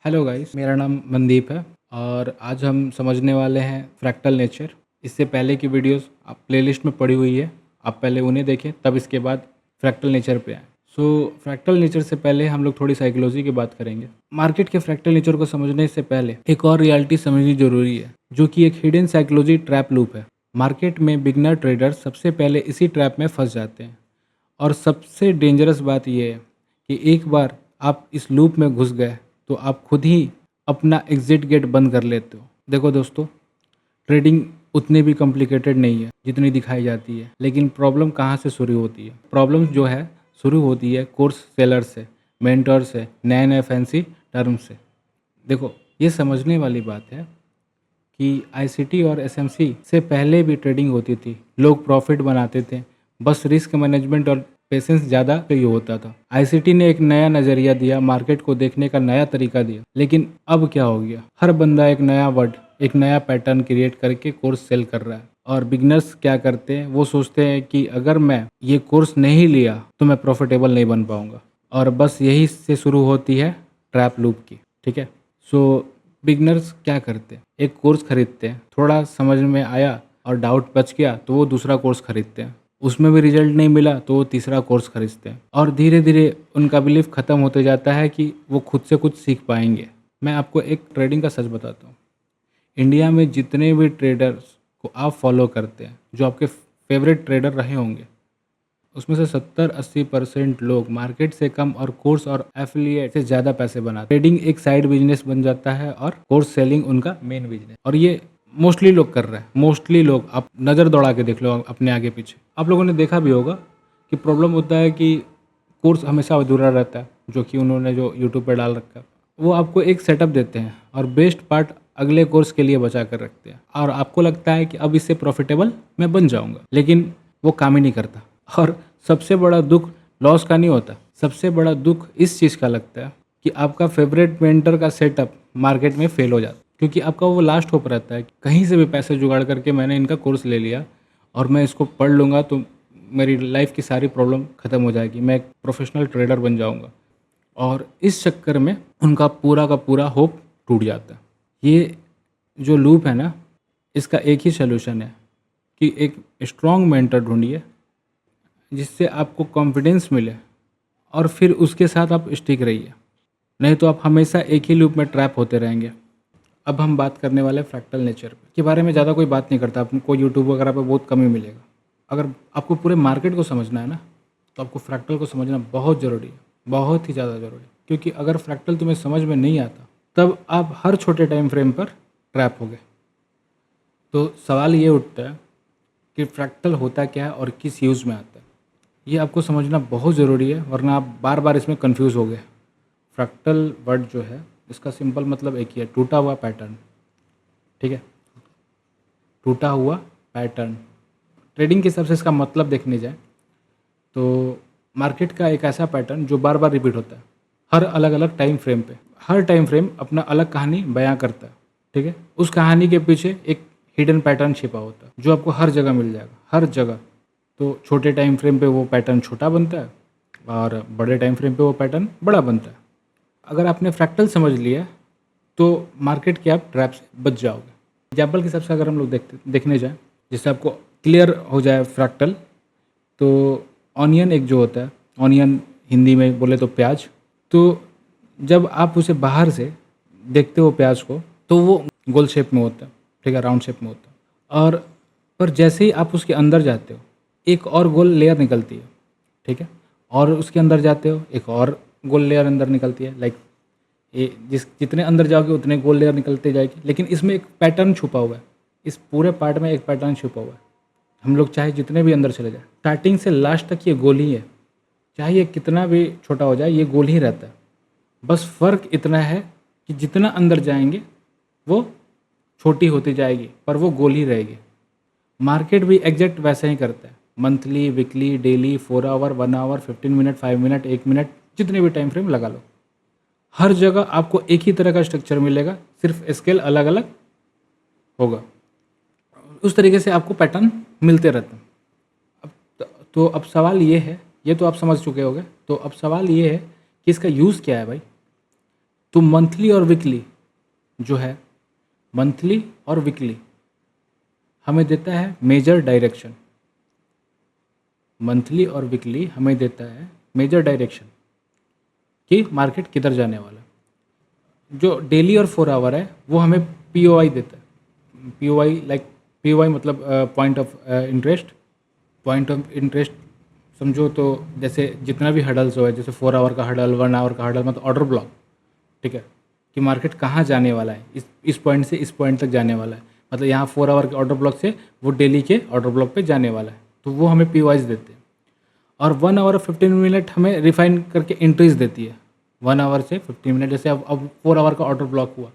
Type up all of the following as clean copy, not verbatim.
Hello guys, मेरा नाम मनदीप है और आज हम समझने वाले हैं फ्रैक्टल नेचर। इससे पहले की वीडियोस आप प्लेलिस्ट में पड़ी हुई है, आप पहले उन्हें देखें तब इसके बाद फ्रैक्टल नेचर पे आए। फ्रैक्टल नेचर से पहले हम लोग थोड़ी साइकोलॉजी की बात करेंगे। मार्केट के फ्रैक्टल नेचर को समझने से पहले एक और रियलिटी समझनी जरूरी है, जो कि एक हिडन साइकोलॉजी ट्रैप लूप है। मार्केट में बिगनर ट्रेडर सबसे पहले इसी ट्रैप में फंस जाते हैं और सबसे डेंजरस बात यह है कि एक बार आप इस लूप में घुस गए तो आप खुद ही अपना एग्जिट गेट बंद कर लेते हो। देखो दोस्तों, ट्रेडिंग उतनी भी कॉम्प्लिकेटेड नहीं है जितनी दिखाई जाती है। लेकिन प्रॉब्लम कहाँ से शुरू होती है? प्रॉब्लम जो है शुरू होती है कोर्स सेलर से, मेंटर से, नए नए फैंसी टर्म से। देखो, ये समझने वाली बात है कि आईसीटी और एसएमसी से पहले भी ट्रेडिंग होती थी, लोग प्रॉफिट बनाते थे, बस रिस्क मैनेजमेंट और पेशेंस ज़्यादा चाहिए होता था। आईसीटी ने एक नया नज़रिया दिया, मार्केट को देखने का नया तरीका दिया। लेकिन अब क्या हो गया? हर बंदा एक नया वर्ड, एक नया पैटर्न क्रिएट करके कोर्स सेल कर रहा है। और बिगनर्स क्या करते हैं? वो सोचते हैं कि अगर मैं ये कोर्स नहीं लिया तो मैं प्रॉफिटेबल नहीं बन पाऊंगा। और बस यही से शुरू होती है ट्रैप लूप की। ठीक है, बिगनर्स क्या करते हैं? एक कोर्स खरीदते हैं, थोड़ा समझ में आया और डाउट बच गया तो वो दूसरा कोर्स खरीदते हैं, उसमें भी रिजल्ट नहीं मिला तो वो तीसरा कोर्स खरीदते हैं। और धीरे धीरे उनका बिलीफ ख़त्म होते जाता है कि वो खुद से कुछ सीख पाएंगे। मैं आपको एक ट्रेडिंग का सच बताता हूँ। इंडिया में जितने भी ट्रेडर्स को आप फॉलो करते हैं, जो आपके फेवरेट ट्रेडर रहे होंगे, उसमें से 70-80% लोग मार्केट से कम और कोर्स और एफिलिएट से ज़्यादा पैसे बनाते हैं। ट्रेडिंग एक साइड बिजनेस बन जाता है और कोर्स सेलिंग उनका मेन बिजनेस। और ये मोस्टली लोग कर रहे हैं। मोस्टली लोग, आप नज़र दौड़ा के देख लो अपने आगे पीछे, आप लोगों ने देखा भी होगा कि प्रॉब्लम होता है कि कोर्स हमेशा अधूरा रहता है, जो कि उन्होंने जो यूट्यूब पर डाल रखा है। वो आपको एक सेटअप देते हैं और बेस्ट पार्ट अगले कोर्स के लिए बचा कर रखते हैं, और आपको लगता है कि अब इससे प्रॉफिटेबल मैं बन जाऊंगा, लेकिन वो काम ही नहीं करता। और सबसे बड़ा दुख लॉस का नहीं होता, सबसे बड़ा दुख इस चीज़ का लगता है कि आपका फेवरेट मेंटर का सेटअप मार्केट में फेल हो जाता है। क्योंकि आपका वो लास्ट होप रहता है कि कहीं से भी पैसे जुगाड़ करके मैंने इनका कोर्स ले लिया और मैं इसको पढ़ लूँगा तो मेरी लाइफ की सारी प्रॉब्लम ख़त्म हो जाएगी, मैं एक प्रोफेशनल ट्रेडर बन जाऊँगा। और इस चक्कर में उनका पूरा का पूरा होप टूट जाता है। ये जो लूप है ना, इसका एक ही सोल्यूशन है कि एक स्ट्रॉन्ग मेंटर ढूंढिए जिससे आपको कॉन्फिडेंस मिले और फिर उसके साथ आप स्टिक रहिए, नहीं तो आप हमेशा एक ही लूप में ट्रैप होते रहेंगे। अब हम बात करने वाले फ्रैक्टल नेचर के बारे में। ज़्यादा कोई बात नहीं करता, आपको यूट्यूब वगैरह पे बहुत कम ही मिलेगा। अगर आपको पूरे मार्केट को समझना है ना, तो आपको फ्रैक्टल को समझना बहुत ज़रूरी है, बहुत ही ज़्यादा ज़रूरी। क्योंकि अगर फ्रैक्टल तुम्हें समझ में नहीं आता तब आप हर छोटे टाइम फ्रेम पर ट्रैप हो गए। तो सवाल ये उठता है कि फ्रैक्टल होता क्या है और किस यूज़ में आता है। ये आपको समझना बहुत ज़रूरी है, वरना आप बार बार इसमें कंफ्यूज हो गए। फ्रैक्टल वर्ड जो है, इसका सिंपल मतलब एक ही है, टूटा हुआ पैटर्न। ठीक है, टूटा हुआ पैटर्न। ट्रेडिंग के हिसाब से इसका मतलब देखने जाए तो मार्केट का एक ऐसा पैटर्न जो बार बार रिपीट होता है हर अलग अलग टाइम फ्रेम पे। हर टाइम फ्रेम अपना अलग कहानी बयां करता है। ठीक है, उस कहानी के पीछे एक हिडन पैटर्न छिपा होता है जो आपको हर जगह मिल जाएगा, हर जगह। तो छोटे टाइम फ्रेम पे वो पैटर्न छोटा बनता है और बड़े टाइम फ्रेम पे वो पैटर्न बड़ा बनता है। अगर आपने फ्रैक्टल समझ लिया तो मार्केट के आप ट्रैप से बच जाओगे। एग्जाम्पल के हिसाब से अगर हम लोग देखने जाएँ, जिससे आपको क्लियर हो जाए फ्रैक्टल, तो ऑनियन एक जो होता है, ऑनियन हिंदी में बोले तो प्याज, तो जब आप उसे बाहर से देखते हो प्याज को तो वो गोल शेप में होता है। ठीक है, राउंड शेप में होता है। और पर जैसे ही आप उसके अंदर जाते हो एक और गोल लेयर निकलती है। ठीक है, और उसके अंदर जाते हो एक और गोल लेयर अंदर निकलती है। लाइक ये जितने अंदर जाओगे उतने गोल लेयर निकलते जाएगी। लेकिन इसमें एक पैटर्न छुपा हुआ है, इस पूरे पार्ट में एक पैटर्न छुपा हुआ है। हम लोग चाहे जितने भी अंदर चले जाए, स्टार्टिंग से लास्ट तक ये गोल ही है। चाहे ये कितना भी छोटा हो जाए, ये गोल ही रहता है। बस फ़र्क इतना है कि जितना अंदर जाएंगे वो छोटी होती जाएगी, पर वो गोल ही रहेगी। मार्केट भी एग्जैक्ट वैसा ही करता है। Monthly, weekly, daily, 4 hour, 1 hour, 15 minute, 5 minute, 1 minute, जितने भी टाइम फ्रेम लगा लो, हर जगह आपको एक ही तरह का स्ट्रक्चर मिलेगा, सिर्फ स्केल अलग अलग होगा। उस तरीके से आपको पैटर्न मिलते रहते हैं। अब सवाल ये है, ये तो आप समझ चुके होंगे, तो अब सवाल ये है कि इसका यूज़ क्या है भाई। तो मंथली और वीकली जो है, मंथली और वीकली हमें देता है मेजर डायरेक्शन। मंथली और वीकली हमें देता है मेजर डायरेक्शन कि मार्केट किधर जाने वाला है। जो डेली और 4 आवर है वो हमें पीओआई देता है। पीओआई मतलब point of interest. Point of interest समझो तो जैसे जितना भी हडल्स हो है, जैसे 4 आवर का हडल, 1 आवर का हडल, मतलब ऑर्डर ब्लॉक, ठीक है, कि मार्केट कहाँ जाने वाला है, इस पॉइंट से इस पॉइंट तक जाने वाला है, मतलब यहाँ 4 आवर के ऑर्डर ब्लॉक से वो डेली के ऑर्डर ब्लॉक पे जाने वाला है, तो वो हमें पीओआईज देते हैं। और 1 आवर 15 मिनट हमें रिफाइन करके एंट्रीज देती है। 1 आवर से 15 मिनट, जैसे अब 4 आवर का ऑर्डर ब्लॉक हुआ,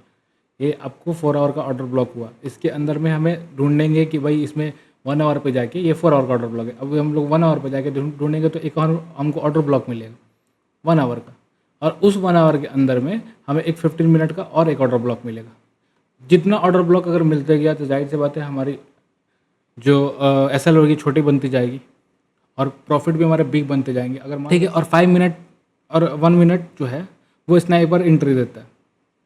ये आपको 4 आवर का ऑर्डर ब्लॉक हुआ, इसके अंदर में हमें ढूंढेंगे कि भाई इसमें 1 आवर पे जाके ये 4 आवर का ऑर्डर ब्लॉक है। अब हम लोग 1 आवर पे जाके ढूंढेंगे तो एक और हमको ऑर्डर ब्लॉक मिलेगा 1 आवर का, और उस 1 आवर के अंदर में हमें एक 15 मिनट का और एक ऑर्डर ब्लॉक मिलेगा। जितना ऑर्डर ब्लॉक अगर मिलते गया तो जाहिर सी बात है हमारी जो एसएल होगी छोटी बनती जाएगी और प्रॉफिट भी हमारे बिग बनते जाएंगे। अगर ठीक है, और 5 मिनट और 1 मिनट जो है वो स्नाइपर एंट्री देता है।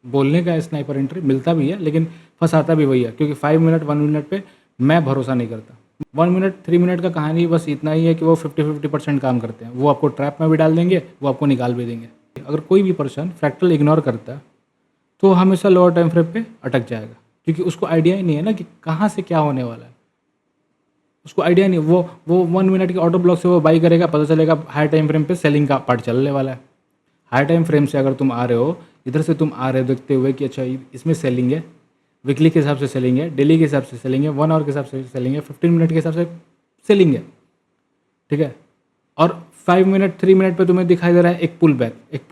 बोलने का स्नाइपर एंट्री मिलता भी है लेकिन फंसाता भी वही है, क्योंकि 5 मिनट 1 मिनट पे मैं भरोसा नहीं करता। 1 मिनट 3 मिनट का कहानी बस इतना ही है कि वो 50-50% काम करते हैं। वो आपको ट्रैप में भी डाल देंगे, वो आपको निकाल भी देंगे। अगर कोई भी पर्सन फ्रैक्टल इग्नोर करता है तो हमेशा लोअर टाइम फ्रेम पे अटक जाएगा, क्योंकि उसको आइडिया ही नहीं है ना कि कहाँ से क्या होने वाला है। उसको आइडिया नहीं, वो 1 मिनट के ऑर्डर ब्लॉक से वो बाई करेगा, पता चलेगा हाई टाइम फ्रेम पे सेलिंग का पार्ट चलने वाला है। हाई टाइम फ्रेम से अगर तुम आ रहे हो, इधर से तुम आ रहे हो देखते हुए कि अच्छा इसमें सेलिंग है, वीकली के हिसाब से सेलिंग है, डेली के हिसाब से सेलिंग है, 1 आवर के हिसाब से सेलिंग है, 15 मिनट के हिसाब से सेलिंग है, ठीक है, और 5 मिनट 3 मिनट पे तुम्हें दिखाई दे रहा है एक पुल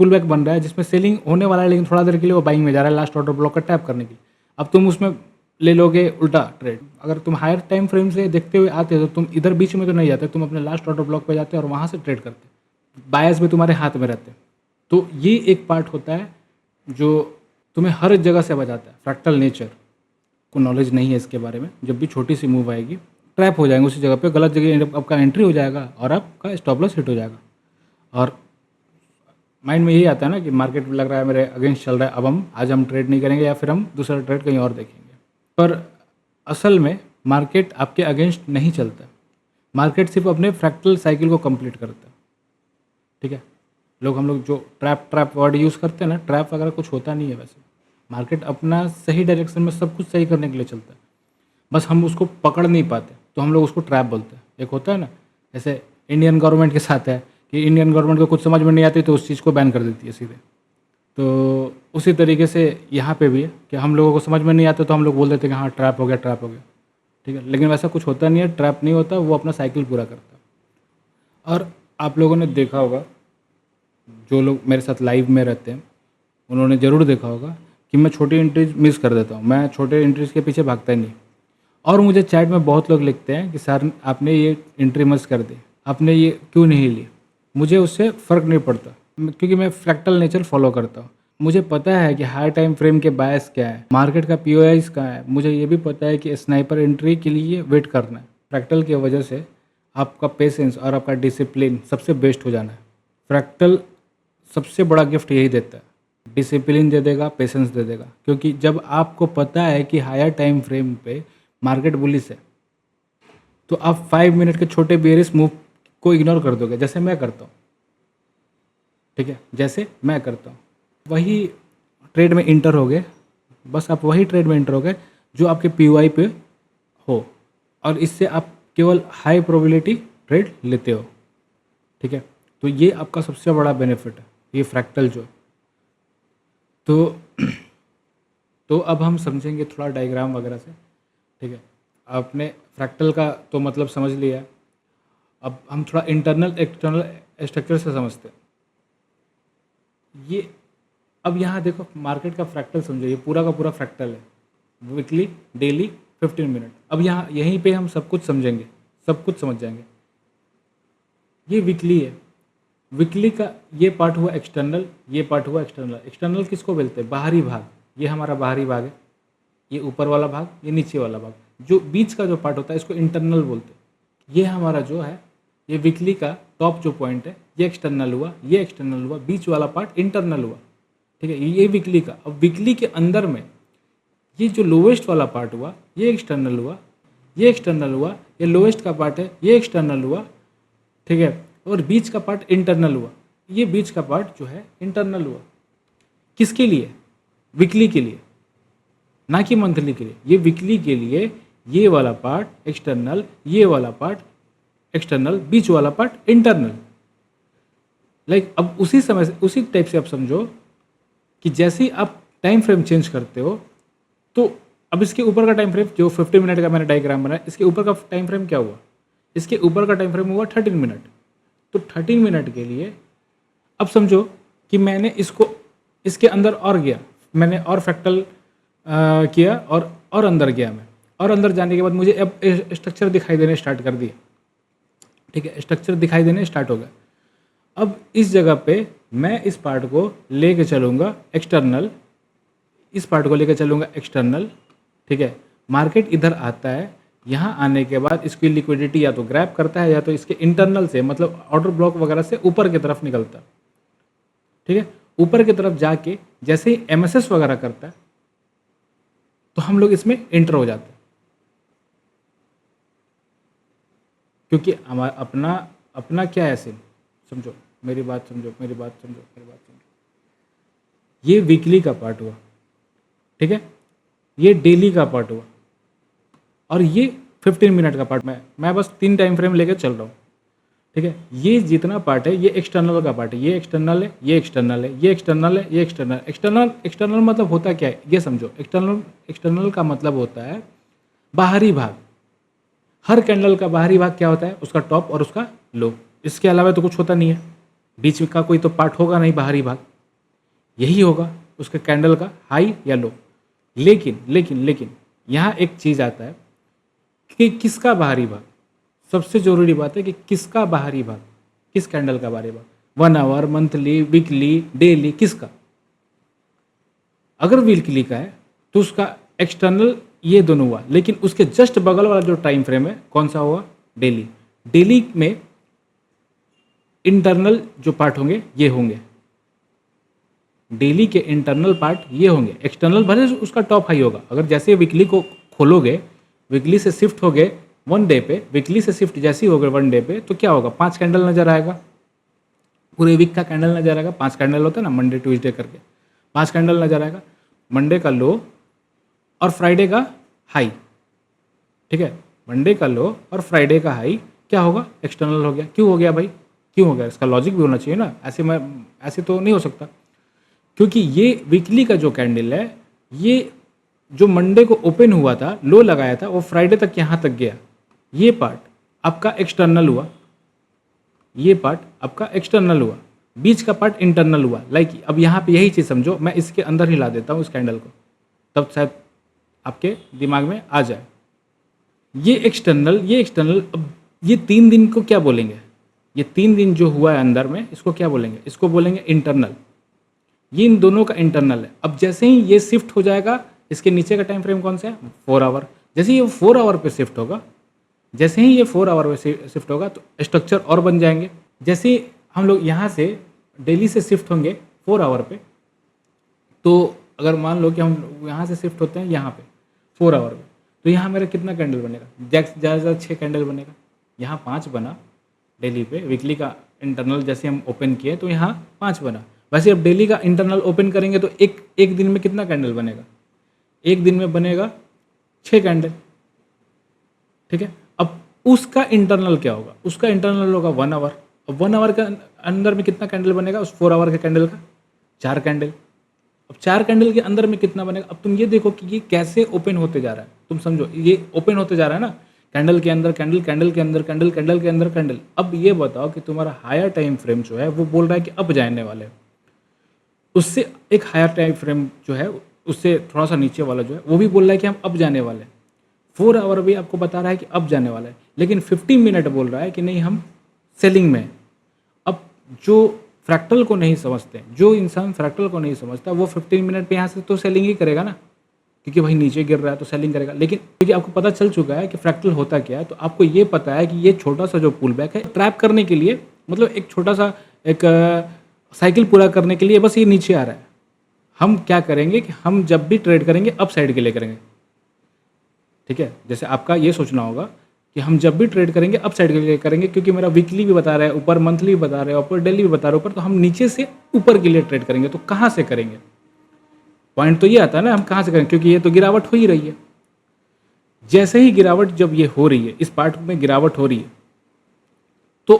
बैक बन रहा है जिसमें सेलिंग होने वाला है, लेकिन थोड़ा देर के लिए वो बाइंग में जा रहा है लास्ट ऑर्डर ब्लॉक का टैप करने के लिए। अब तुम उसमें ले लोगे उल्टा ट्रेड। अगर तुम हायर टाइम फ्रेम से देखते हुए आते हो तो तुम इधर बीच में तो नहीं जाते, तुम अपने लास्ट ऑर्डर ब्लॉक पे जाते हो और वहाँ से ट्रेड करते। बायस भी तुम्हारे हाथ में रहते हैं। तो ये एक पार्ट होता है जो तुम्हें हर जगह से बचाता है। फ्रैक्टल नेचर को नॉलेज नहीं है इसके बारे में, जब भी छोटी सी मूव आएगी ट्रैप हो जाएंगे उसी जगह पे, गलत जगह आपका एंट्री हो जाएगा और आपका स्टॉप लॉस हिट हो जाएगा। और माइंड में यही आता है ना कि मार्केट लग रहा है मेरे अगेंस्ट चल रहा है, अब आज हम ट्रेड नहीं करेंगे या फिर हम दूसरा ट्रेड कहीं और देखेंगे। पर असल में मार्केट आपके अगेंस्ट नहीं चलता। मार्केट सिर्फ अपने फ्रैक्टल साइकिल को कंप्लीट करता है, ठीक है। हम लोग जो ट्रैप वर्ड यूज़ करते हैं ना, ट्रैप वगैरह कुछ होता नहीं है वैसे। मार्केट अपना सही डायरेक्शन में सब कुछ सही करने के लिए चलता है, बस हम उसको पकड़ नहीं पाते तो हम लोग उसको ट्रैप बोलते हैं। एक होता है ना, जैसे इंडियन गवर्नमेंट के साथ है कि इंडियन गवर्नमेंट को कुछ समझ में नहीं आती तो उस चीज़ को बैन कर देती है सीधे। तो उसी तरीके से यहाँ पे भी है कि हम लोगों को समझ में नहीं आता तो हम लोग बोल देते हैं कि हाँ ट्रैप हो गया, ठीक है, लेकिन वैसा कुछ होता नहीं है, ट्रैप नहीं होता, वो अपना साइकिल पूरा करता है। और आप लोगों ने देखा होगा, जो लोग मेरे साथ लाइव में रहते हैं उन्होंने ज़रूर देखा होगा कि मैं छोटी एंट्रीज मिस कर देता हूँ। मैं छोटे एंट्रीज के पीछे भागता ही नहीं। और मुझे चैट में बहुत लोग लिखते हैं कि सर आपने ये एंट्री मिस कर दी, आपने ये क्यों नहीं ली। मुझे उससे फ़र्क नहीं पड़ता, क्योंकि मैं फ्रैक्टल नेचर फॉलो करता हूँ। मुझे पता है कि हाई टाइम फ्रेम के बायस क्या है, मार्केट का पीओआईज कहाँ है। मुझे ये भी पता है कि स्नाइपर एंट्री के लिए वेट करना है। फ्रैक्टल की वजह से आपका पेशेंस और आपका डिसिप्लिन सबसे बेस्ट हो जाना है। फ्रैक्टल सबसे बड़ा गिफ्ट यही देता है, डिसिप्लिन दे देगा, पेशेंस दे देगा। क्योंकि जब आपको पता है कि हायर टाइम फ्रेम पे मार्केट बुलिश है तो आप 5 मिनट के छोटे बेरिश मूव को इग्नोर कर दोगे, जैसे मैं करता हूँ, ठीक है, जैसे मैं करता हूँ। वही ट्रेड में इंटर हो गए, बस आप वही ट्रेड में इंटर हो गए जो आपके पीओआई पे हो, और इससे आप केवल हाई प्रोबेबिलिटी ट्रेड लेते हो, ठीक है। तो ये आपका सबसे बड़ा बेनिफिट है, ये फ्रैक्टल जो। तो अब हम समझेंगे थोड़ा डायग्राम वगैरह से, ठीक है। आपने फ्रैक्टल का तो मतलब समझ लिया, अब हम थोड़ा इंटरनल एक्सटर्नल स्ट्रक्चर से समझते हैं। ये अब यहाँ देखो, मार्केट का फ्रैक्टल समझो, ये पूरा का पूरा फ्रैक्टल है, वीकली, डेली, 15 मिनट। अब यहाँ यहीं पे हम सब कुछ समझेंगे, सब कुछ समझ जाएंगे। ये वीकली है, वीकली का ये पार्ट हुआ एक्सटर्नल, ये पार्ट हुआ एक्सटर्नल। एक्सटर्नल किसको बोलते हैं? बाहरी भाग। ये हमारा बाहरी भाग है, ये ऊपर वाला भाग, ये नीचे वाला भाग। जो बीच का जो पार्ट होता है इसको इंटरनल बोलते हैं। ये हमारा जो है, ये वीकली का टॉप जो पॉइंट है, ये एक्सटर्नल हुआ, ये एक्सटर्नल हुआ, बीच वाला पार्ट इंटरनल हुआ, ठीक है, ये वीकली का। अब वीकली के अंदर में ये जो लोवेस्ट वाला पार्ट हुआ ये एक्सटर्नल हुआ, ये एक्सटर्नल हुआ, ये लोवेस्ट का पार्ट है ये एक्सटर्नल हुआ, ठीक है, और बीच का पार्ट इंटरनल हुआ, ये बीच का पार्ट जो है इंटरनल हुआ। किसके लिए? वीकली के लिए, ना कि मंथली के लिए। ये वीकली के लिए ये वाला पार्ट एक्सटर्नल, ये वाला पार्ट एक्सटर्नल, बीच वाला पार्ट इंटरनल। लाइक अब उसी समय से उसी टाइप से आप समझो कि जैसे ही आप टाइम फ्रेम चेंज करते हो तो अब इसके ऊपर का टाइम फ्रेम जो 15 मिनट का मैंने डायग्राम बनाया, इसके ऊपर का टाइम फ्रेम क्या हुआ? इसके ऊपर का टाइम फ्रेम हुआ 13 मिनट। तो 13 मिनट के लिए अब समझो कि मैंने इसको इसके अंदर और गया, मैंने और फ्रैक्टल किया और अंदर गया मैं, और अंदर जाने के बाद मुझे अब स्ट्रक्चर दिखाई देने स्टार्ट कर दिया। ठीक है, स्ट्रक्चर दिखाई देने स्टार्ट हो गया। अब इस जगह पे मैं इस पार्ट को लेके चलूँगा एक्सटर्नल, इस पार्ट को लेकर चलूँगा एक्सटर्नल। ठीक है, मार्केट इधर आता है, यहाँ आने के बाद इसकी लिक्विडिटी या तो ग्रैब करता है या तो इसके इंटरनल से मतलब ऑर्डर ब्लॉक वगैरह से ऊपर की तरफ निकलता है। ठीक है, ऊपर की तरफ जाके जैसे ही एमएसएस वगैरह करता है तो हम लोग इसमें एंटर हो जाते हैं, क्योंकि हमारा अपना अपना क्या है सीन, समझो मेरी बात समझो, मेरी बात समझो, मेरी बात समझो। ये वीकली का पार्ट हुआ, ठीक है, ये डेली का पार्ट हुआ, और ये 15 मिनट का पार्ट। मैं बस 3 टाइम फ्रेम लेकर चल रहा हूँ। ठीक है, ये जितना पार्ट है ये एक्सटर्नल का पार्ट है, ये एक्सटर्नल है, ये एक्सटर्नल है, ये एक्सटर्नल है, ये एक्सटर्नल। एक्सटर्नल मतलब होता क्या है ये समझो। एक्सटर्नल का मतलब होता है बाहरी भाग। हर कैंडल का बाहरी भाग क्या होता है? उसका टॉप और उसका लो। इसके अलावा तो कुछ होता नहीं है, बीच का कोई तो पार्ट होगा नहीं बाहरी भाग, यही होगा उसके कैंडल का हाई या लो। लेकिन लेकिन लेकिन यहाँ एक चीज़ आता है कि किसका बाहरी भाग। सबसे जरूरी बात है कि किसका बाहरी भाग, किस कैंडल का बाहरी भाग, 1 आवर, मंथली, वीकली, डेली, किसका? अगर वीकली का है तो उसका एक्सटर्नल ये दोनों हुआ, लेकिन उसके जस्ट बगल वाला जो टाइम फ्रेम है कौन सा हुआ? डेली। डेली में इंटरनल जो पार्ट होंगे ये होंगे, डेली के इंटरनल पार्ट ये होंगे। एक्सटर्नल भले उसका टॉप हाई होगा। अगर जैसे वीकली को खोलोगे, वीकली से शिफ्ट हो गए 1 डे पे, वीकली से शिफ्ट जैसे ही हो गए 1 डे पे, तो क्या होगा? 5 कैंडल नजर आएगा, पूरे वीक का कैंडल नजर आएगा। 5 कैंडल होता है ना, मंडे ट्यूसडे करके 5 कैंडल नजर आएगा। मंडे का लो और फ्राइडे का हाई। ठीक है, मंडे का लो और फ्राइडे का हाई क्या होगा? एक्सटर्नल हो गया। क्यों हो गया भाई? क्यों हो गया? इसका लॉजिक भी होना चाहिए ना, ऐसे तो नहीं हो सकता। क्योंकि ये वीकली का जो कैंडल है, ये जो मंडे को ओपन हुआ था, लो लगाया था, वो फ्राइडे तक यहाँ तक गया। ये पार्ट आपका एक्सटर्नल हुआ, ये पार्ट आपका एक्सटर्नल हुआ, बीच का पार्ट इंटरनल हुआ। लाइक अब यहाँ पे यही चीज़ समझो, मैं इसके अंदर ही ला देता हूँ इस कैंडल को, तब शायद आपके दिमाग में आ जाए। ये एक्सटर्नल। अब ये 3 दिन को क्या बोलेंगे? ये 3 दिन जो हुआ है अंदर में, इसको क्या बोलेंगे? इसको बोलेंगे इंटरनल। ये इन दोनों का इंटरनल है। अब जैसे ही ये शिफ्ट हो जाएगा, इसके नीचे का टाइम फ्रेम कौन सा है? 4 आवर। जैसे ही ये 4 आवर पे शिफ्ट होगा, जैसे ही ये 4 आवर पे शिफ्ट होगा तो स्ट्रक्चर और बन जाएंगे। जैसे ही हम लोग यहाँ से डेली से शिफ्ट होंगे 4 आवर पे, तो अगर मान लो कि हम यहाँ से शिफ्ट होते हैं यहाँ पे 4 आवर पे, तो यहाँ मेरा कितना कैंडल बनेगा? ज़्यादा ज़्यादा 6 कैंडल बनेगा। यहाँ 5 बना डेली पे, वीकली का इंटरनल जैसे हम ओपन किए तो यहाँ 5 बना। वैसे अब डेली का इंटरनल ओपन करेंगे तो एक दिन में कितना कैंडल बनेगा? एक दिन में बनेगा 6 कैंडल। ठीक है, अब उसका इंटरनल क्या होगा? उसका इंटरनल होगा 1 आवर। अब 1 आवर के अंदर में कितना कैंडल बनेगा? उस 4 आवर के कैंडल का 4 कैंडल। अब 4 कैंडल के अंदर में कितना बनेगा? अब तुम ये देखो कि ये कैसे ओपन होते जा रहा है। तुम समझो, ये ओपन होते जा रहा है ना, कैंडल के अंदर कैंडल, कैंडल के अंदर कैंडल, कैंडल के अंदर कैंडल। अब ये बताओ कि तुम्हारा हायर टाइम फ्रेम जो है वो बोल रहा है कि अब जाने वाले हैं। उससे एक हायर टाइम फ्रेम जो है, उससे थोड़ा सा नीचे वाला जो है, वो भी बोल रहा है कि हम अब जाने वाले हैं। 4 आवर भी आपको बता रहा है कि अब जाने वाला है, लेकिन 15 मिनट बोल रहा है कि नहीं, हम सेलिंग में। अब जो फ्रैक्टल को नहीं समझते, जो इंसान फ्रैक्टल को नहीं समझता, वो 15 मिनट पे यहाँ से तो सेलिंग ही करेगा ना, क्योंकि भाई नीचे गिर रहा है तो सेलिंग करेगा। लेकिन क्योंकि आपको पता चल चुका है कि फ्रैक्टल होता क्या है, तो आपको ये पता है कि ये छोटा सा जो पुल बैक है, ट्रैप करने के लिए, मतलब एक छोटा सा एक साइकिल पूरा करने के लिए बस ये नीचे आ रहा है। हम क्या करेंगे कि हम जब भी ट्रेड करेंगे अप साइड के लिए करेंगे, ठीक है। जैसे आपका ये सोचना होगा कि हम जब भी ट्रेड करेंगे अप साइड के लिए करेंगे, क्योंकि मेरा वीकली भी बता रहा है ऊपर, मंथली भी बता रहा है ऊपर, डेली भी बता रहा है ऊपर, तो हम नीचे से ऊपर के लिए ट्रेड करेंगे। तो कहाँ से करेंगे? पॉइंट तो ये आता है ना, हम कहाँ से करेंगे, क्योंकि ये तो गिरावट हो ही रही है। जैसे ही गिरावट जब ये हो रही है, इस पार्ट में गिरावट हो रही है, तो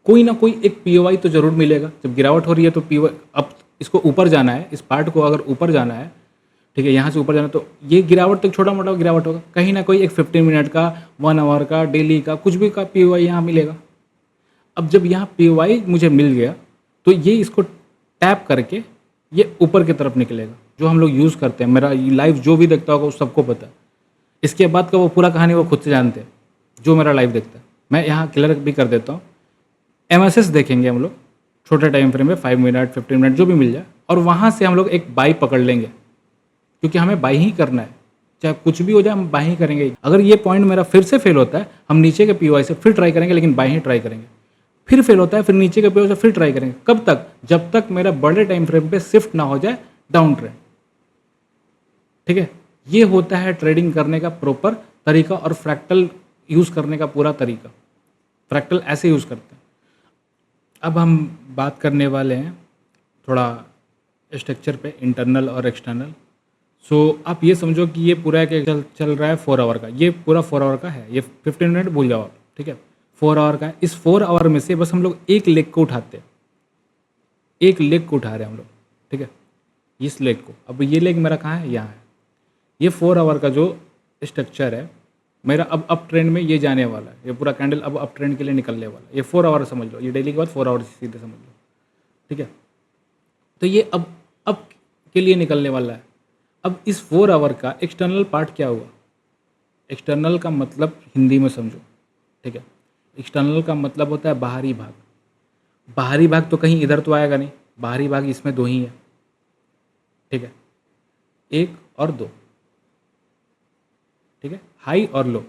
कोई ना कोई एक पीओवाई तो जरूर मिलेगा। जब गिरावट हो रही है तो पीओवाई, अब इसको ऊपर जाना है, इस पार्ट को अगर ऊपर जाना है, ठीक है, यहाँ से ऊपर जाना, तो ये गिरावट तो छोटा मोटा गिरावट होगा, कहीं ना कोई एक 15 मिनट का, 1 आवर का, डेली का, कुछ भी का पीओवाई यहाँ मिलेगा। अब जब यहाँ पीओवाई मुझे मिल गया, तो ये इसको टैप करके ये ऊपर की तरफ निकलेगा, जो हम लोग यूज़ करते हैं। मेरा लाइव जो भी देखता होगा उस सबको पता है। इसके बाद का वो पूरा कहानी वो खुद से जानते हैं, जो मेरा लाइव देखता है। मैं यहाँ क्लियर भी कर देता हूँ। MSS देखेंगे हम लोग छोटे टाइम फ्रेम में, 5 मिनट 15 मिनट जो भी मिल जाए, और वहाँ से हम लोग एक बाई पकड़ लेंगे, क्योंकि हमें बाई ही करना है, चाहे कुछ भी हो जाए हम बाई ही करेंगे। अगर ये पॉइंट मेरा फिर से फेल होता है, हम नीचे के पीओआई से फिर ट्राई करेंगे, लेकिन बाई ही ट्राई करेंगे। फिर फेल होता है, फिर नीचे के पीओआई से फिर ट्राई करेंगे। कब तक? जब तक मेरा बड़े टाइम फ्रेम पे शिफ्ट ना हो जाए डाउन ट्रेंड, ठीक है। ये होता है ट्रेडिंग करने का प्रॉपर तरीका, और फ्रैक्टल यूज़ करने का पूरा तरीका। फ्रैक्टल ऐसे यूज़ करते हैं। अब हम बात करने वाले हैं थोड़ा स्ट्रक्चर पे, इंटरनल और एक्सटर्नल। सो आप ये समझो कि ये पूरा एक चल रहा है 4 आवर का, ये पूरा 4 आवर का है, ये 15 मिनट भूल जाओ आप, ठीक है। 4 आवर का है। इस 4 आवर में से बस हम लोग एक लेग को उठाते हैं, एक लेग को उठा रहे हैं हम लोग, ठीक है, इस लेग को। अब ये लेग मेरा कहाँ है? यहाँ है। ये 4 आवर का जो स्ट्रक्चर है मेरा, अब अप ट्रेंड में ये जाने वाला है, ये पूरा कैंडल अब अप ट्रेंड के लिए निकलने वाला है। ये 4 आवर समझ लो, ये डेली के बाद 4 आवर सीधे समझ लो, ठीक है। तो ये अब के लिए निकलने वाला है। अब इस 4 आवर का एक्सटर्नल पार्ट क्या हुआ? एक्सटर्नल का मतलब हिंदी में समझो, ठीक है। एक्सटर्नल का मतलब होता है बाहरी भाग। बाहरी भाग तो कहीं इधर तो आएगा नहीं, बाहरी भाग इसमें 2 ही है, ठीक है, 1 और 2, ठीक है, हाई और लो।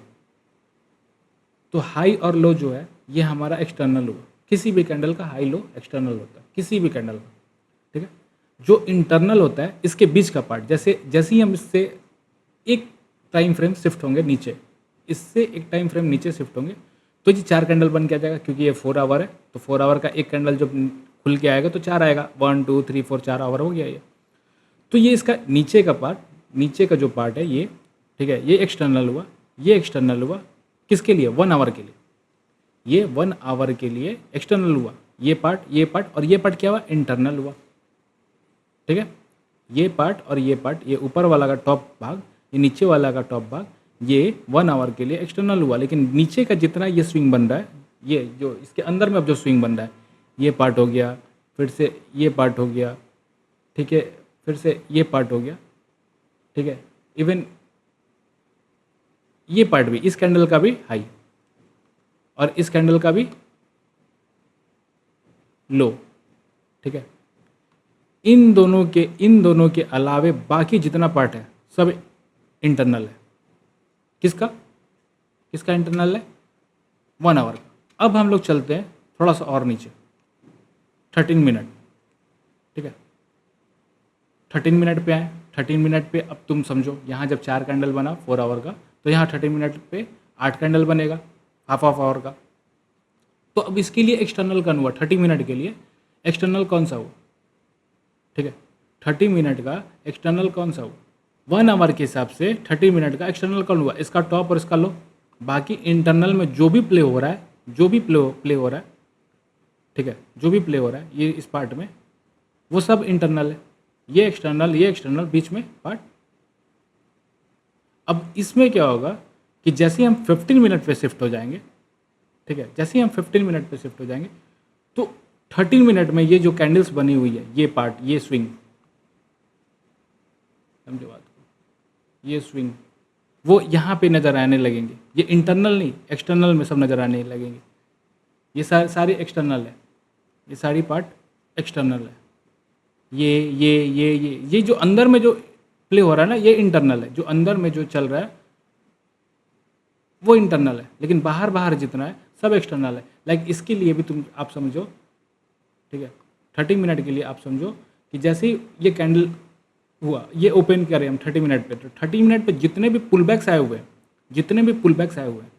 तो हाई और लो जो है ये हमारा एक्सटर्नल हुआ। किसी भी कैंडल का हाई लो एक्सटर्नल होता है, किसी भी कैंडल का, ठीक है। जो इंटरनल होता है इसके बीच का पार्ट, जैसे ही हम इससे एक टाइम फ्रेम शिफ्ट होंगे नीचे, इससे एक टाइम फ्रेम नीचे शिफ्ट होंगे, तो ये 4 कैंडल बन के आ जाएगा, क्योंकि ये 4 आवर है। तो 4 आवर का एक कैंडल जब खुल के आएगा तो 4 आएगा, 1 2 3 4 4 आवर हो गया ये। तो ये इसका नीचे का पार्ट, नीचे का जो पार्ट है ये, ठीक है, ये एक्सटर्नल हुआ। ये एक्सटर्नल हुआ किसके लिए? 1 आवर के लिए। ये 1 आवर के लिए एक्सटर्नल हुआ। ये पार्ट और ये पार्ट क्या हुआ? इंटरनल हुआ, ठीक है। ये पार्ट और ये पार्ट, ये ऊपर वाला का टॉप भाग, ये नीचे वाला का टॉप भाग, ये 1 आवर के लिए एक्सटर्नल हुआ। लेकिन नीचे का जितना ये स्विंग बन रहा है, ये जो इसके अंदर में अब जो स्विंग बन रहा है, ये पार्ट हो गया, फिर से ये पार्ट हो गया, ठीक है, फिर से ये पार्ट हो गया, ठीक है, इवन ये पार्ट भी, इस कैंडल का भी हाई और इस कैंडल का भी लो, ठीक है। इन दोनों के अलावे बाकी जितना पार्ट है सब इंटरनल है। किसका इंटरनल है? 1 आवर का। अब हम लोग चलते हैं थोड़ा सा और नीचे, 13 मिनट, ठीक है। 13 मिनट पे आए। 13 मिनट पे अब तुम समझो, यहाँ जब 4 कैंडल बना 4 आवर का, तो यहाँ 13 मिनट पे 8 कैंडल बनेगा, हाफ आवर का। तो अब इसके लिए एक्सटर्नल कौन हुआ? 30 मिनट के लिए एक्सटर्नल कौन सा हुआ? ठीक है, 30 मिनट का एक्सटर्नल कौन सा हुआ? 1 आवर के हिसाब से 30 मिनट का एक्सटर्नल कौन हुआ? इसका टॉप और इसका लो। बाकी इंटरनल में जो भी प्ले हो रहा है, ठीक है, जो भी प्ले हो रहा है ये इस पार्ट में, वो सब इंटरनल है। ये एक्सटर्नल बीच में पार्ट। अब इसमें क्या होगा कि जैसे ही हम 15 मिनट पे शिफ्ट हो जाएंगे, ठीक है, जैसे ही हम 15 मिनट पे शिफ्ट हो जाएंगे, तो 13 मिनट में ये जो कैंडल्स बनी हुई है, ये पार्ट, ये स्विंग, समझो बात को, ये स्विंग वो यहाँ पे नज़र आने लगेंगे। ये इंटरनल नहीं, एक्सटर्नल में सब नज़र आने लगेंगे। ये सारी एक्सटर्नल है, ये सारी पार्ट एक्सटर्नल है। ये जो अंदर में जो प्ले हो रहा है ना, ये इंटरनल है। जो अंदर में जो चल रहा है वो इंटरनल है, लेकिन बाहर जितना है सब एक्सटर्नल है। लाइक इसके लिए भी आप समझो, ठीक है, 30 मिनट के लिए आप समझो कि जैसे ही ये कैंडल हुआ, ये ओपन करें हम 30 मिनट पे, तो 30 मिनट पे जितने भी पुल बैक्स आए हुए हैं, जितने भी पुल बैक्स आए हुए हैं,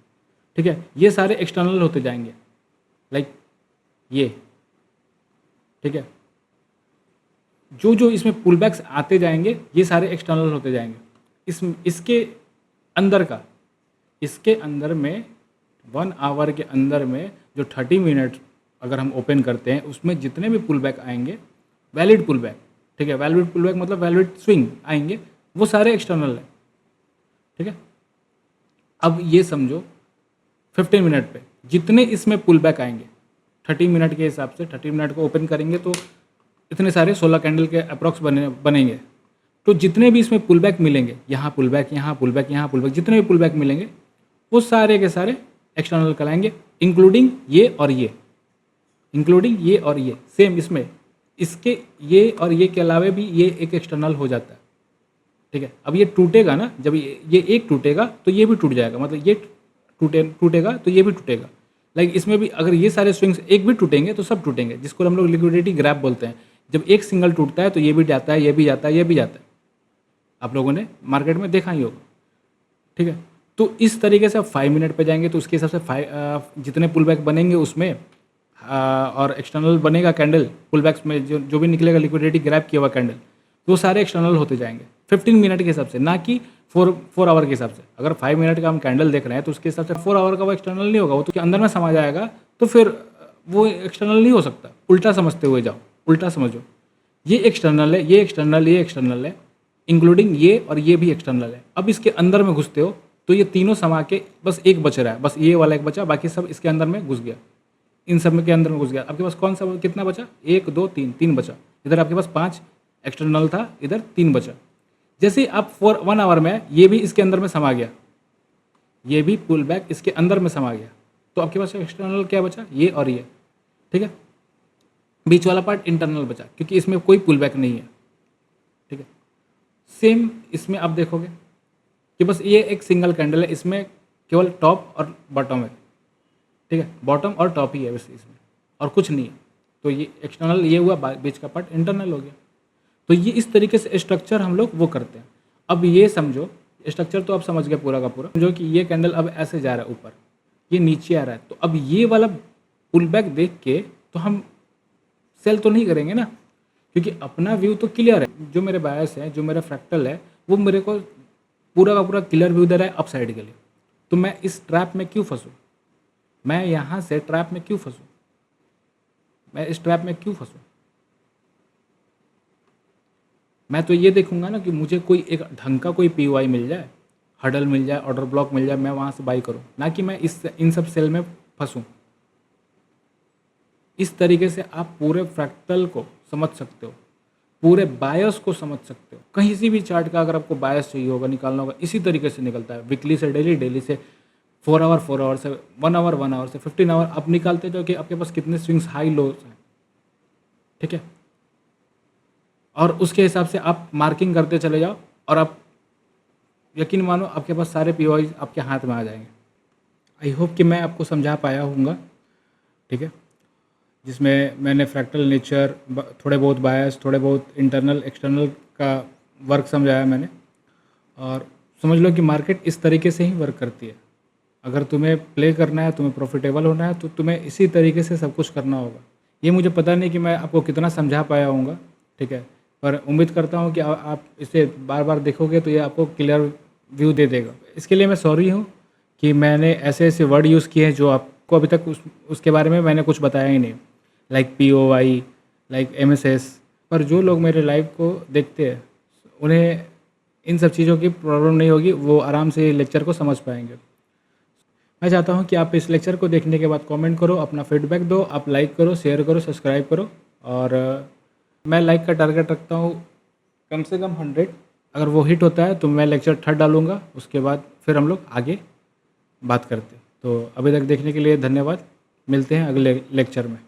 ठीक है, ये सारे एक्सटर्नल होते जाएंगे, लाइक ये, ठीक है, जो जो इसमें पुल बैक्स आते जाएंगे ये सारे एक्सटर्नल होते जाएंगे। इसके अंदर का, इसके अंदर में 1 आवर के अंदर में जो 30 मिनट अगर हम ओपन करते हैं उसमें जितने भी पुल बैक आएंगे, वैलिड पुल बैक, ठीक है, वैलिड पुल बैक मतलब वैलिड स्विंग आएंगे, वो सारे एक्सटर्नल है, ठीक है। अब ये समझो 15 मिनट पे जितने इसमें पुल बैक आएंगे 30 मिनट के हिसाब से, 30 मिनट को ओपन करेंगे तो इतने सारे 16 कैंडल के अप्रॉक्स बनेंगे। तो जितने भी इसमें पुल बैक मिलेंगे, यहाँ पुल बैक, यहाँ पुल बैक, यहाँ पुल बैक, जितने भी पुल बैक मिलेंगे वो सारे के सारे एक्सटर्नल कहलाएंगे, इंक्लूडिंग ये और ये, इंक्लूडिंग ये और ये, सेम इसमें इसके ये और ये के अलावा भी ये एक एक्सटर्नल हो जाता है, ठीक है। अब ये टूटेगा ना, जब ये एक टूटेगा तो ये भी टूट जाएगा, मतलब ये टूटेगा तो ये भी टूटेगा। लाइक इसमें भी अगर ये सारे स्विंग्स एक भी टूटेंगे तो सब टूटेंगे, जिसको हम लोग लिक्विडिटी ग्रैप बोलते हैं। जब एक सिंगल टूटता है तो ये भी जाता है, ये भी जाता है, ये भी जाता है, आप लोगों ने मार्केट में देखा ही होगा, ठीक है। तो इस तरीके से आप 5 मिनट पे जाएंगे तो उसके हिसाब से जितने पुल बैक बनेंगे उसमें और एक्सटर्नल बनेगा कैंडल पुल बैक्स में, जो भी निकलेगा लिक्विडिटी ग्रैप किया हुआ कैंडल, तो वो सारे एक्सटर्नल होते जाएंगे 15 मिनट के हिसाब से, ना कि 4 आवर के हिसाब से। अगर 5 मिनट का हम कैंडल देख रहे हैं तो उसके हिसाब से 4 आवर का वो एक्सटर्नल नहीं होगा, वो तो अंदर में समा जाएगा, तो फिर वो एक्सटर्नल नहीं हो सकता। उल्टा समझते हुए जाओ, उल्टा समझो, ये एक्सटर्नल है, ये एक्सटर्नल, ये एक्सटर्नल है, इंक्लूडिंग ये और ये भी एक्सटर्नल है। अब इसके अंदर में घुसते हो तो ये तीनों समा के बस एक बच रहा है, बस ये वाला एक बचा, बाकी सब इसके अंदर में घुस गया, इन सब में के अंदर में घुस गया। आपके पास कौन सा कितना बचा? 1 2 3 बचा। इधर आपके पास 5 एक्सटर्नल था, इधर 3 बचा। जैसे ही आप 1 आवर में ये भी इसके अंदर में समा गया, ये भी पुल बैक इसके अंदर में समा गया, तो आपके पास एक्सटर्नल क्या बचा? ये और ये, ठीक है। बीच वाला पार्ट इंटरनल बचा क्योंकि इसमें कोई पुल बैक नहीं है, ठीक है। सेम इसमें आप देखोगे कि बस ये एक सिंगल कैंडल है, इसमें केवल टॉप और बॉटम है, ठीक है, बॉटम और टॉप ही है बस इसमें, और कुछ नहीं है। तो ये एक्सटर्नल ये हुआ, बीच का पार्ट इंटरनल हो गया। तो ये इस तरीके से स्ट्रक्चर हम लोग वो करते हैं। अब ये समझो, स्ट्रक्चर तो आप समझ गए पूरा का पूरा, समझो कि ये कैंडल अब ऐसे जा रहा है ऊपर, ये नीचे आ रहा है, तो अब ये वाला पुल बैक देख के तो हम सेल तो नहीं करेंगे ना, क्योंकि अपना व्यू तो क्लियर है। जो मेरे बायस है, जो मेरा फ्रैक्टल है, वो मेरे को पूरा का पूरा क्लियर व्यू दे रहा है अप साइड के लिए। तो मैं इस ट्रैप में क्यों फंसूँ? मैं यहाँ से ट्रैप में क्यों फंसूँ? मैं इस ट्रैप में क्यों फंसूँ? मैं तो ये देखूंगा ना कि मुझे कोई एक ढंग का कोई पीओआई मिल जाए, हडल मिल जाए, ऑर्डर ब्लॉक मिल जाए, मैं वहाँ से बाई करूँ, ना कि मैं इन सब सेल में फंसूँ। इस तरीके से आप पूरे फ्रैक्टल को समझ सकते हो, पूरे बायस को समझ सकते हो। कहीं से भी चार्ट का अगर आपको बायस चाहिए होगा, निकालना होगा, इसी तरीके से निकलता है। वीकली से डेली, डेली से 4 आवर से 1 आवर से 15 आवर आप निकालते हो कि आपके पास कितने स्विंग्स हाई लोज हैं, ठीक है। और उसके हिसाब से आप मार्किंग करते चले जाओ और आप यकीन मानो आपके पास सारे पीओआई आपके हाथ में आ जाएंगे। आई होप कि मैं आपको समझा पाया हूँगा, ठीक है, जिसमें मैंने फ्रैक्टल नेचर, थोड़े बहुत बायस, थोड़े बहुत इंटरनल एक्सटर्नल का वर्क समझाया मैंने। और समझ लो कि मार्केट इस तरीके से ही वर्क करती है। अगर तुम्हें प्ले करना है, तुम्हें प्रॉफिटेबल होना है, तो तुम्हें इसी तरीके से सब कुछ करना होगा। ये मुझे पता नहीं कि मैं आपको कितना समझा पाया हूँगा, ठीक है, पर उम्मीद करता हूँ कि आप इसे बार बार देखोगे तो ये आपको क्लियर व्यू दे देगा। इसके लिए मैं सॉरी हूँ कि मैंने ऐसे ऐसे वर्ड यूज़ किए हैं जो आपको अभी तक उसके बारे में मैंने कुछ बताया ही नहीं, लाइक POI, लाइक MSS। पर जो लोग मेरे लाइव को देखते हैं उन्हें इन सब चीज़ों की प्रॉब्लम नहीं होगी, वो आराम से लेक्चर को समझ पाएंगे। मैं चाहता हूँ कि आप इस लेक्चर को देखने के बाद कमेंट करो, अपना फीडबैक दो, आप लाइक करो, शेयर करो, सब्सक्राइब करो। और मैं लाइक का टारगेट रखता हूँ कम से कम 100। अगर वो हिट होता है तो मैं लेक्चर 3rd डालूँगा, उसके बाद फिर हम लोग आगे बात करते हैं। तो अभी तक देखने के लिए धन्यवाद, मिलते हैं अगले लेक्चर में।